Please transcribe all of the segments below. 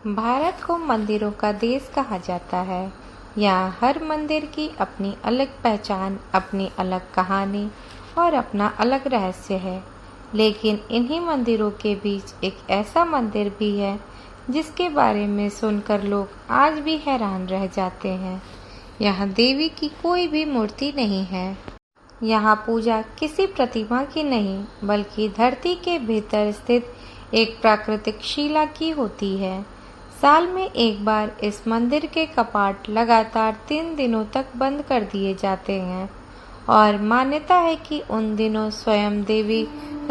भारत को मंदिरों का देश कहा जाता है। यहाँ हर मंदिर की अपनी अलग पहचान, अपनी अलग कहानी और अपना अलग रहस्य है। लेकिन इन्हीं मंदिरों के बीच एक ऐसा मंदिर भी है जिसके बारे में सुनकर लोग आज भी हैरान रह जाते हैं। यहाँ देवी की कोई भी मूर्ति नहीं है। यहाँ पूजा किसी प्रतिमा की नहीं, बल्कि धरती के भीतर स्थित एक प्राकृतिक शिला की होती है। साल में एक बार इस मंदिर के कपाट लगातार 3 दिनों तक बंद कर दिए जाते हैं और मान्यता है कि उन दिनों स्वयं देवी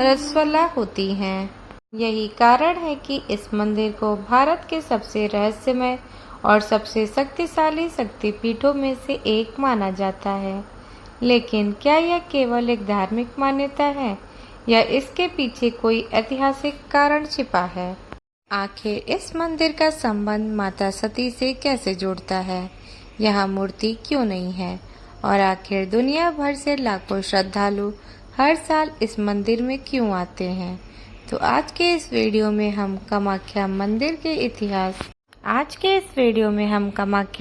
रजस्वला होती हैं। यही कारण है कि इस मंदिर को भारत के सबसे रहस्यमय और सबसे शक्तिशाली शक्तिपीठों में से एक माना जाता है। लेकिन क्या यह केवल एक धार्मिक मान्यता है या इसके पीछे कोई ऐतिहासिक कारण छिपा है? आखिर इस मंदिर का संबंध माता सती से कैसे जुड़ता है? यहाँ मूर्ति क्यों नहीं है? और आखिर दुनिया भर से लाखों श्रद्धालु हर साल इस मंदिर में क्यों आते हैं? तो आज के इस वीडियो में हम कामाख्या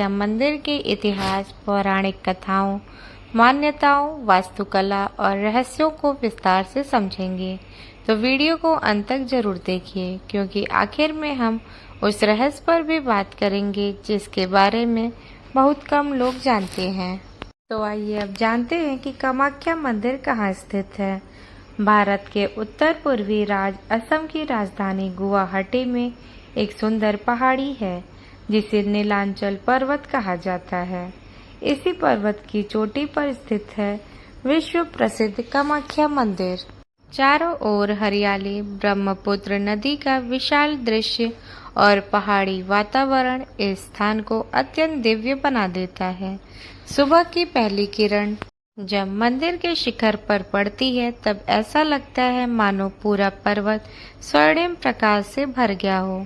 मंदिर के इतिहास, पौराणिक कथाओं, मान्यताओं, वास्तुकला और रहस्यों को विस्तार से समझेंगे। तो वीडियो को अंत तक जरूर देखिए, क्योंकि आखिर में हम उस रहस्य पर भी बात करेंगे जिसके बारे में बहुत कम लोग जानते हैं। तो आइए अब जानते हैं कि कामाख्या मंदिर कहाँ स्थित है। भारत के उत्तर पूर्वी राज्य असम की राजधानी गुवाहाटी में एक सुंदर पहाड़ी है जिसे नीलांचल पर्वत कहा जाता है। इसी पर्वत की चोटी पर स्थित है विश्व प्रसिद्ध कामाख्या मंदिर। चारों ओर हरियाली, ब्रह्मपुत्र नदी का विशाल दृश्य और पहाड़ी वातावरण इस स्थान को अत्यंत दिव्य बना देता है। सुबह की पहली किरण जब मंदिर के शिखर पर पड़ती है तब ऐसा लगता है मानो पूरा पर्वत स्वर्णिम प्रकाश से भर गया हो।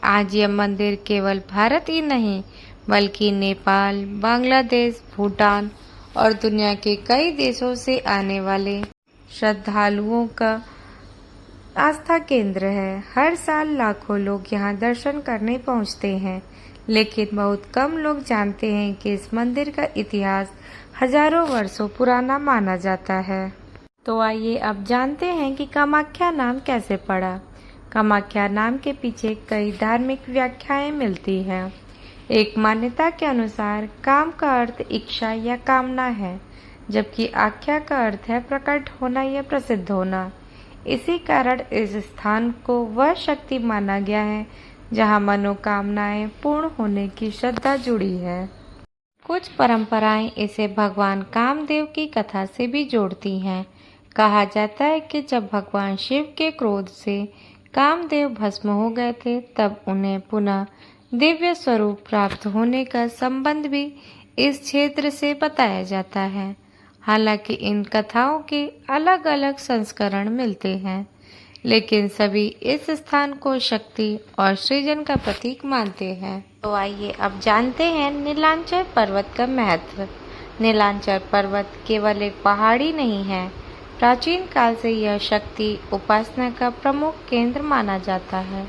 आज यह मंदिर केवल भारत ही नहीं, बल्कि नेपाल, बांग्लादेश, भूटान और दुनिया के कई देशों से आने वाले श्रद्धालुओं का आस्था केंद्र है। हर साल लाखों लोग यहाँ दर्शन करने पहुँचते हैं, लेकिन बहुत कम लोग जानते हैं कि इस मंदिर का इतिहास हजारों वर्षों पुराना माना जाता है। तो आइए अब जानते हैं कि कामाख्या नाम कैसे पड़ा। कामाख्या नाम के पीछे कई धार्मिक व्याख्याएं मिलती हैं। एक मान्यता के अनुसार काम का अर्थ इच्छा या कामना है, जबकि आख्या का अर्थ है प्रकट होना या प्रसिद्ध होना। इसी कारण इस स्थान को वह शक्ति माना गया है जहां मनोकामनाएं पूर्ण होने की श्रद्धा जुड़ी है। कुछ परंपराएं इसे भगवान कामदेव की कथा से भी जोड़ती हैं। कहा जाता है कि जब भगवान शिव के क्रोध से कामदेव भस्म हो गए थे, तब उन्हें पुनः दिव्य स्वरूप प्राप्त होने का संबंध भी इस क्षेत्र से बताया जाता है। हालांकि इन कथाओं के अलग अलग संस्करण मिलते हैं, लेकिन सभी इस स्थान को शक्ति और सृजन का प्रतीक मानते हैं। तो आइए अब जानते हैं नीलांचल पर्वत का महत्व। नीलांचल पर्वत केवल एक पहाड़ी नहीं है, प्राचीन काल से यह शक्ति उपासना का प्रमुख केंद्र माना जाता है।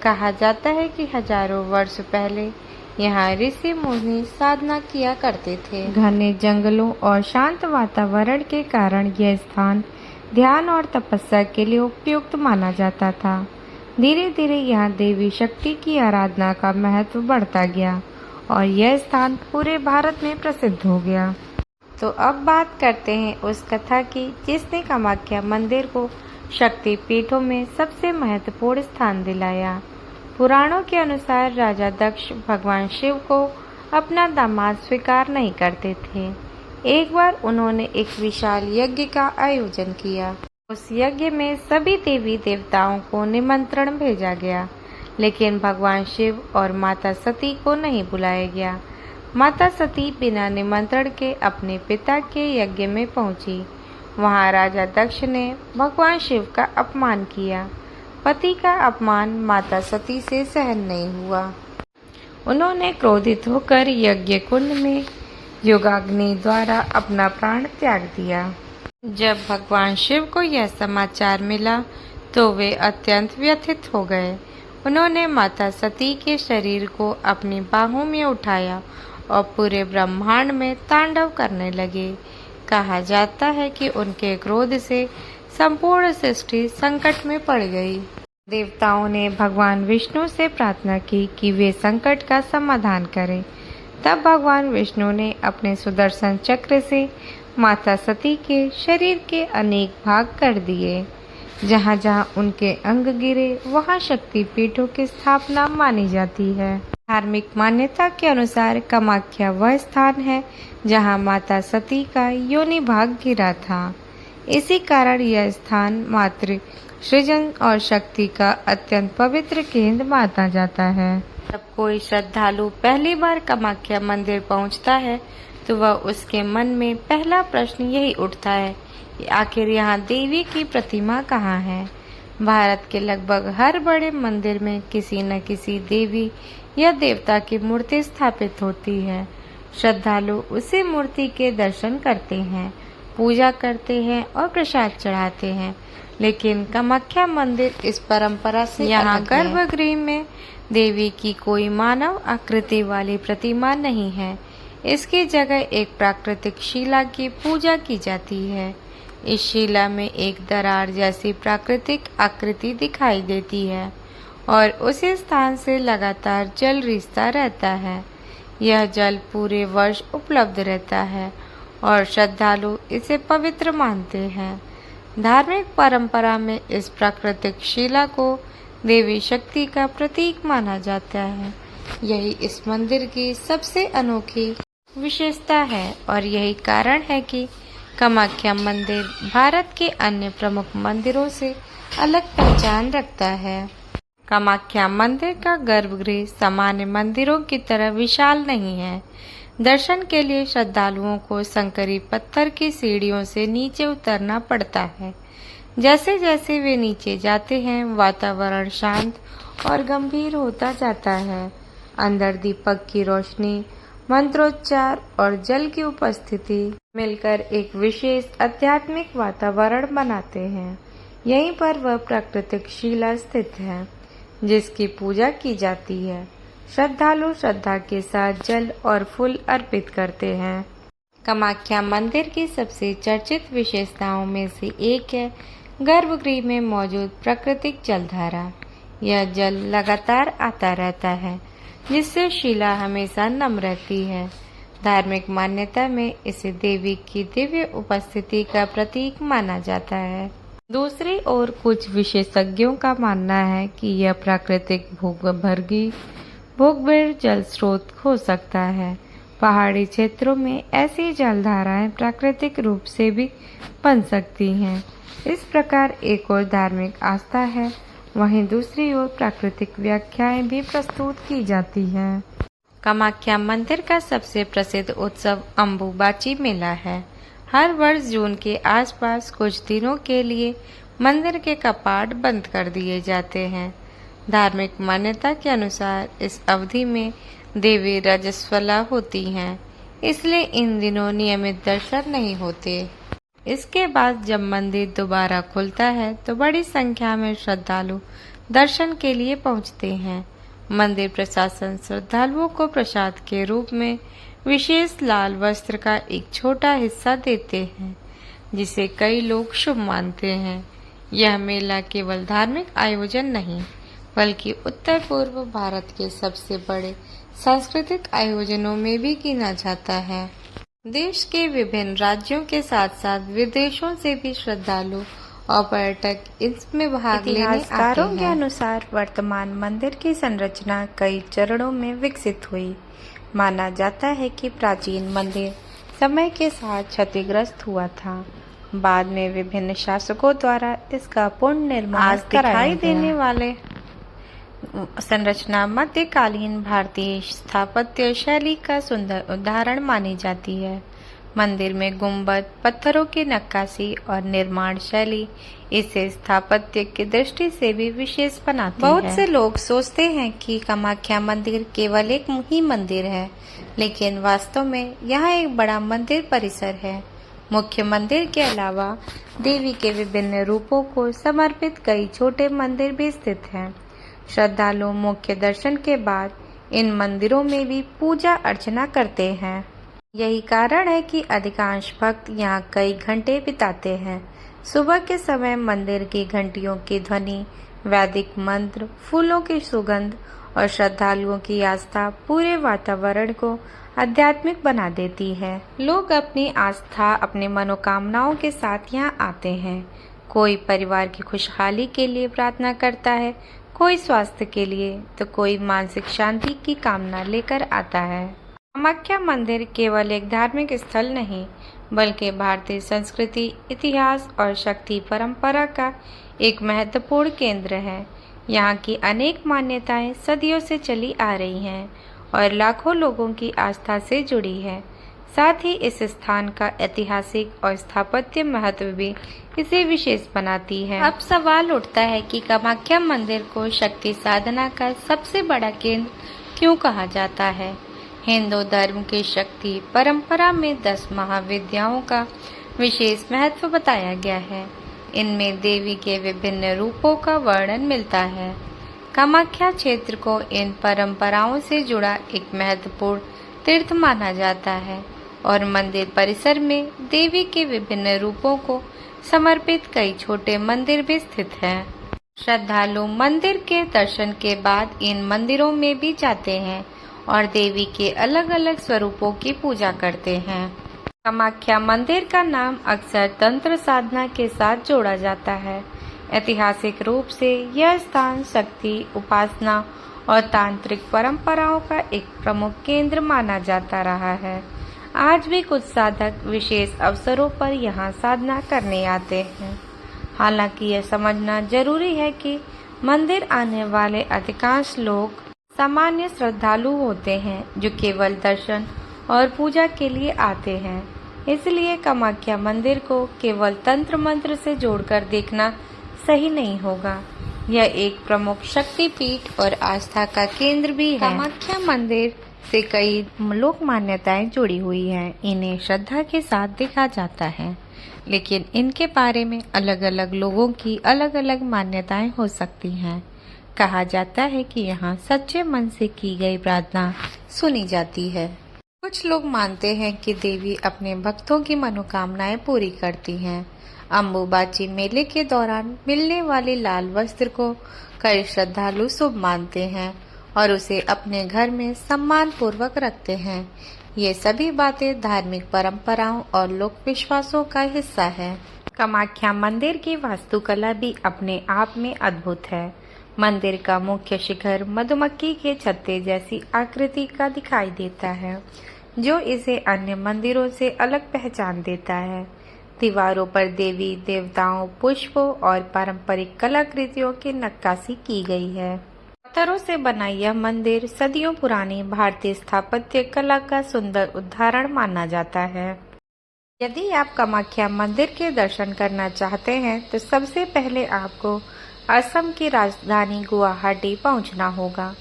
कहा जाता है कि हजारों वर्ष पहले यहाँ ऋषि मुनि साधना किया करते थे। घने जंगलों और शांत वातावरण के कारण यह स्थान ध्यान और तपस्या के लिए उपयुक्त माना जाता था। धीरे धीरे यहाँ देवी शक्ति की आराधना का महत्व बढ़ता गया और यह स्थान पूरे भारत में प्रसिद्ध हो गया। तो अब बात करते हैं उस कथा की जिसने कामाख्या मंदिर को शक्ति पीठों में सबसे महत्वपूर्ण स्थान दिलाया। पुराणों के अनुसार राजा दक्ष भगवान शिव को अपना दामाद स्वीकार नहीं करते थे। एक बार उन्होंने एक विशाल यज्ञ का आयोजन किया। उस यज्ञ में सभी देवी देवताओं को निमंत्रण भेजा गया, लेकिन भगवान शिव और माता सती को नहीं बुलाया गया। माता सती बिना निमंत्रण के अपने पिता के यज्ञ में पहुंची। वहां राजा दक्ष ने भगवान शिव का अपमान किया। पति का अपमान माता सती से सहन नहीं हुआ। उन्होंने क्रोधित होकर यज्ञ कुंड में योगाग्नि द्वारा अपना प्राण त्याग दिया। जब भगवान शिव को यह समाचार मिला तो वे अत्यंत व्यथित हो गए। उन्होंने माता सती के शरीर को अपनी बाहों में उठाया और पूरे ब्रह्मांड में तांडव करने लगे। कहा जाता है कि उनके क्रोध से संपूर्ण सृष्टि संकट में पड़ गई। देवताओं ने भगवान विष्णु से प्रार्थना की कि वे संकट का समाधान करें। तब भगवान विष्णु ने अपने सुदर्शन चक्र से माता सती के शरीर के अनेक भाग कर दिए। जहाँ जहाँ उनके अंग गिरे वहाँ शक्ति पीठों की स्थापना मानी जाती है। धार्मिक मान्यता के अनुसार कामाख्या वह स्थान है जहाँ माता सती का योनि भाग गिरा था। इसी कारण यह स्थान मातृ सृजन और शक्ति का अत्यंत पवित्र केंद्र माना जाता है। जब कोई श्रद्धालु पहली बार कामाख्या मंदिर पहुंचता है तो वह उसके मन में पहला प्रश्न यही उठता है कि आखिर यहाँ देवी की प्रतिमा कहाँ है। भारत के लगभग हर बड़े मंदिर में किसी न किसी देवी या देवता की मूर्ति स्थापित होती है। श्रद्धालु उसी मूर्ति के दर्शन करते हैं, पूजा करते हैं और प्रसाद चढ़ाते हैं। लेकिन कामाख्या मंदिर इस परंपरा से यहाँ गर्भगृह में देवी की कोई मानव आकृति वाली प्रतिमा नहीं है। इसकी जगह एक प्राकृतिक शिला की पूजा की जाती है। इस शिला में एक दरार जैसी प्राकृतिक आकृति दिखाई देती है और उसी स्थान से लगातार जल रिसता रहता है। यह जल पूरे वर्ष उपलब्ध रहता है और श्रद्धालु इसे पवित्र मानते हैं। धार्मिक परंपरा में इस प्राकृतिक शिला को देवी शक्ति का प्रतीक माना जाता है। यही इस मंदिर की सबसे अनोखी विशेषता है और यही कारण है कि कामाख्या मंदिर भारत के अन्य प्रमुख मंदिरों से अलग पहचान रखता है। कामाख्या मंदिर का गर्भगृह सामान्य मंदिरों की तरह विशाल नहीं है। दर्शन के लिए श्रद्धालुओं को संकरी पत्थर की सीढ़ियों से नीचे उतरना पड़ता है। जैसे जैसे वे नीचे जाते हैं वातावरण शांत और गंभीर होता जाता है। अंदर दीपक की रोशनी, मंत्रोच्चार और जल की उपस्थिति मिलकर एक विशेष आध्यात्मिक वातावरण बनाते हैं। यहीं पर वह प्राकृतिक शिला स्थित है जिसकी पूजा की जाती है। श्रद्धालु श्रद्धा के साथ जल और फूल अर्पित करते हैं। कामाख्या मंदिर की सबसे चर्चित विशेषताओं में से एक है गर्भगृह में मौजूद प्राकृतिक जलधारा। यह जल लगातार आता रहता है जिससे शिला हमेशा नम रहती है। धार्मिक मान्यता में इसे देवी की दिव्य उपस्थिति का प्रतीक माना जाता है। दूसरी ओर कुछ विशेषज्ञों का मानना है कि यह प्राकृतिक भूगर्भीय जल स्रोत हो सकता है। पहाड़ी क्षेत्रों में ऐसी जलधाराएं प्राकृतिक रूप से भी बन सकती हैं। इस प्रकार एक और धार्मिक आस्था है, वहीं दूसरी ओर प्राकृतिक व्याख्याएं भी प्रस्तुत की जाती हैं। कामाख्या मंदिर का सबसे प्रसिद्ध उत्सव अम्बुबाची मेला है। हर वर्ष जून के आसपास कुछ दिनों के लिए मंदिर के कपाट बंद कर दिए जाते हैं। धार्मिक मान्यता के अनुसार इस अवधि में देवी रजस्वला होती हैं, इसलिए इन दिनों नियमित दर्शन नहीं होते। इसके बाद जब मंदिर दोबारा खुलता है तो बड़ी संख्या में श्रद्धालु दर्शन के लिए पहुंचते हैं। मंदिर प्रशासन श्रद्धालुओं को प्रसाद के रूप में विशेष लाल वस्त्र का एक छोटा हिस्सा देते हैं, जिसे कई लोग शुभ मानते हैं। यह मेला केवल धार्मिक आयोजन नहीं, बल्कि उत्तर पूर्व भारत के सबसे बड़े सांस्कृतिक आयोजनों में भी गिना जाता है। देश के विभिन्न राज्यों के साथ साथ विदेशों से भी श्रद्धालु और पर्यटक इसमें भाग लेने आते हैं। इतिहासकारों के अनुसार वर्तमान मंदिर की संरचना कई चरणों में विकसित हुई। माना जाता है कि प्राचीन मंदिर समय के साथ क्षतिग्रस्त हुआ था। बाद में विभिन्न शासकों द्वारा इसका पुनर्निर्माण दिखाई देने वाले संरचना मध्यकालीन भारतीय स्थापत्य शैली का सुंदर उदाहरण मानी जाती है। मंदिर में गुंबद, पत्थरों की नक्काशी और निर्माण शैली इसे स्थापत्य की दृष्टि से भी विशेष बनाती है। बहुत से लोग सोचते हैं कि कामाख्या मंदिर केवल एक ही मंदिर है, लेकिन वास्तव में यहाँ एक बड़ा मंदिर परिसर है। मुख्य मंदिर के अलावा देवी के विभिन्न रूपों को समर्पित कई छोटे मंदिर भी स्थित हैं। श्रद्धालु मुख्य दर्शन के बाद इन मंदिरों में भी पूजा अर्चना करते हैं। यही कारण है कि अधिकांश भक्त यहाँ कई घंटे बिताते हैं। सुबह के समय मंदिर की घंटियों की ध्वनि, वैदिक मंत्र, फूलों की सुगंध और श्रद्धालुओं की आस्था पूरे वातावरण को आध्यात्मिक बना देती है। लोग अपनी आस्था, अपनी मनोकामनाओं के साथ यहाँ आते हैं। कोई परिवार की खुशहाली के लिए प्रार्थना करता है, कोई स्वास्थ्य के लिए, तो कोई मानसिक शांति की कामना लेकर आता है। कामाख्या मंदिर केवल एक धार्मिक स्थल नहीं, बल्कि भारतीय संस्कृति, इतिहास और शक्ति परंपरा का एक महत्वपूर्ण केंद्र है। यहाँ की अनेक मान्यताएं सदियों से चली आ रही हैं और लाखों लोगों की आस्था से जुड़ी है। साथ ही इस स्थान का ऐतिहासिक और स्थापत्य महत्व भी इसे विशेष बनाती है। अब सवाल उठता है कि कामाख्या मंदिर को शक्ति साधना का सबसे बड़ा केंद्र क्यों कहा जाता है। हिंदू धर्म की शक्ति परंपरा में 10 महाविद्याओं का विशेष महत्व बताया गया है। इनमें देवी के विभिन्न रूपों का वर्णन मिलता है। कामाख्या क्षेत्र को इन परंपराओं से जुड़ा एक महत्वपूर्ण तीर्थ माना जाता है और मंदिर परिसर में देवी के विभिन्न रूपों को समर्पित कई छोटे मंदिर भी स्थित हैं। श्रद्धालु मंदिर के दर्शन के बाद इन मंदिरों में भी जाते हैं और देवी के अलग अलग स्वरूपों की पूजा करते हैं। कामाख्या मंदिर का नाम अक्सर तंत्र साधना के साथ जोड़ा जाता है। ऐतिहासिक रूप से यह स्थान शक्ति, उपासना और तांत्रिक परंपराओं का एक प्रमुख केंद्र माना जाता रहा है। आज भी कुछ साधक विशेष अवसरों पर यहाँ साधना करने आते हैं। हालांकि यह समझना जरूरी है कि मंदिर आने वाले अधिकांश लोग सामान्य श्रद्धालु होते हैं जो केवल दर्शन और पूजा के लिए आते हैं। इसलिए कामाख्या मंदिर को केवल तंत्र मंत्र से जोड़कर देखना सही नहीं होगा। यह एक प्रमुख शक्तिपीठ और आस्था का केंद्र भी है। कामाख्या मंदिर से कई लोक मान्यताएं जुड़ी हुई हैं। इन्हें श्रद्धा के साथ देखा जाता है, लेकिन इनके बारे में अलग अलग लोगों की अलग अलग मान्यताएं हो सकती हैं। कहा जाता है कि यहाँ सच्चे मन से की गई प्रार्थना सुनी जाती है। कुछ लोग मानते हैं कि देवी अपने भक्तों की मनोकामनाएं पूरी करती हैं। अम्बुबाची मेले के दौरान मिलने वाले लाल वस्त्र को कई श्रद्धालु शुभ मानते हैं और उसे अपने घर में सम्मान पूर्वक रखते हैं। ये सभी बातें धार्मिक परंपराओं और लोक विश्वासों का हिस्सा है। कामाख्या मंदिर की वास्तुकला भी अपने आप में अद्भुत है। मंदिर का मुख्य शिखर मधुमक्खी के छत्ते जैसी आकृति का दिखाई देता है, जो इसे अन्य मंदिरों से अलग पहचान देता है। दीवारों पर देवी देवताओं, पुष्पों और पारंपरिक कलाकृतियों की नक्काशी की गई है। पत्थरों से बना यह मंदिर सदियों पुरानी भारतीय स्थापत्य कला का सुंदर उदाहरण माना जाता है। यदि आप कामाख्या मंदिर के दर्शन करना चाहते हैं तो सबसे पहले आपको असम की राजधानी गुवाहाटी पहुंचना होगा।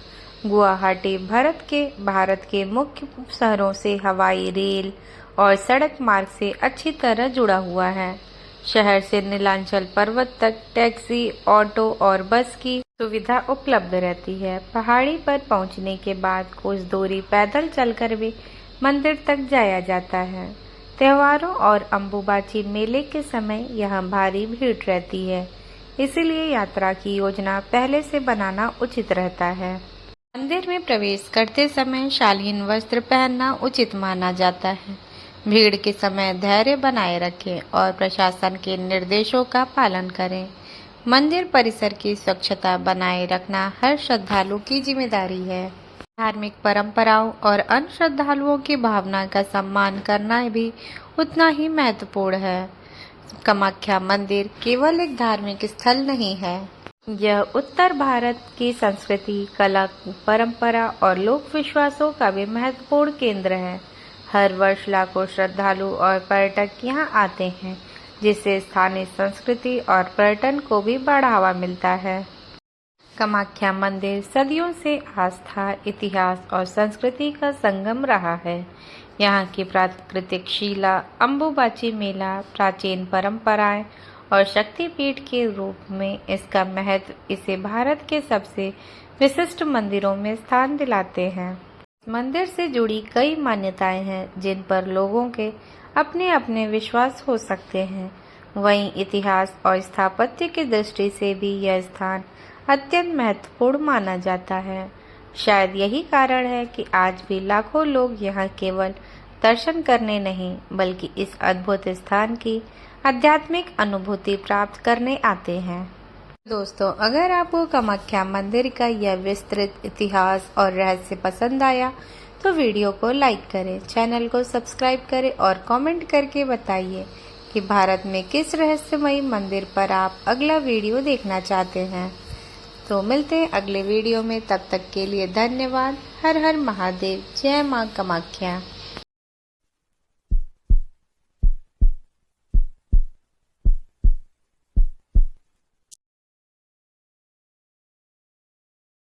गुवाहाटी भारत के मुख्य शहरों से हवाई, रेल और सड़क मार्ग से अच्छी तरह जुड़ा हुआ है। शहर से नीलांचल पर्वत तक टैक्सी, ऑटो और बस की सुविधा उपलब्ध रहती है। पहाड़ी पर पहुंचने के बाद कुछ दूरी पैदल चलकर भी मंदिर तक जाया जाता है। त्योहारों और अम्बुबाची मेले के समय यहाँ भारी भीड़ रहती है, इसीलिए यात्रा की योजना पहले से बनाना उचित रहता है। मंदिर में प्रवेश करते समय शालीन वस्त्र पहनना उचित माना जाता है। भीड़ के समय धैर्य बनाए रखें और प्रशासन के निर्देशों का पालन करें। मंदिर परिसर की स्वच्छता बनाए रखना हर श्रद्धालु की जिम्मेदारी है। धार्मिक परंपराओं और अन्य श्रद्धालुओं की भावना का सम्मान करना भी उतना ही महत्वपूर्ण है। कामाख्या मंदिर केवल एक धार्मिक स्थल नहीं है, यह उत्तर भारत की संस्कृति, कला, परंपरा और लोक विश्वासों का भी महत्वपूर्ण केंद्र है। हर वर्ष लाखों श्रद्धालु और पर्यटक यहाँ आते हैं, जिससे स्थानीय संस्कृति और पर्यटन को भी बढ़ावा मिलता है। कामाख्या मंदिर सदियों से आस्था, इतिहास और संस्कृति का संगम रहा है। यहाँ की प्राकृतिक शिला, अम्बुबाची मेला, प्राचीन परंपराएं और शक्तिपीठ के रूप में इसका महत्व इसे भारत के सबसे विशिष्ट मंदिरों में स्थान दिलाते हैं। मंदिर से जुड़ी कई मान्यताएं हैं जिन पर लोगों के अपने अपने विश्वास हो सकते हैं। वहीं इतिहास और स्थापत्य की दृष्टि से भी यह स्थान अत्यंत महत्वपूर्ण माना जाता है। शायद यही कारण है कि आज भी लाखों लोग यहाँ केवल दर्शन करने नहीं बल्कि इस अद्भुत स्थान की आध्यात्मिक अनुभूति प्राप्त करने आते हैं। दोस्तों, अगर आपको कामाख्या मंदिर का यह विस्तृत इतिहास और रहस्य पसंद आया तो वीडियो को लाइक करें, चैनल को सब्सक्राइब करें और कमेंट करके बताइए कि भारत में किस रहस्यमयी मंदिर पर आप अगला वीडियो देखना चाहते हैं। तो मिलते हैं अगले वीडियो में, तब तक के लिए धन्यवाद। हर हर महादेव। जय मां कामाख्या।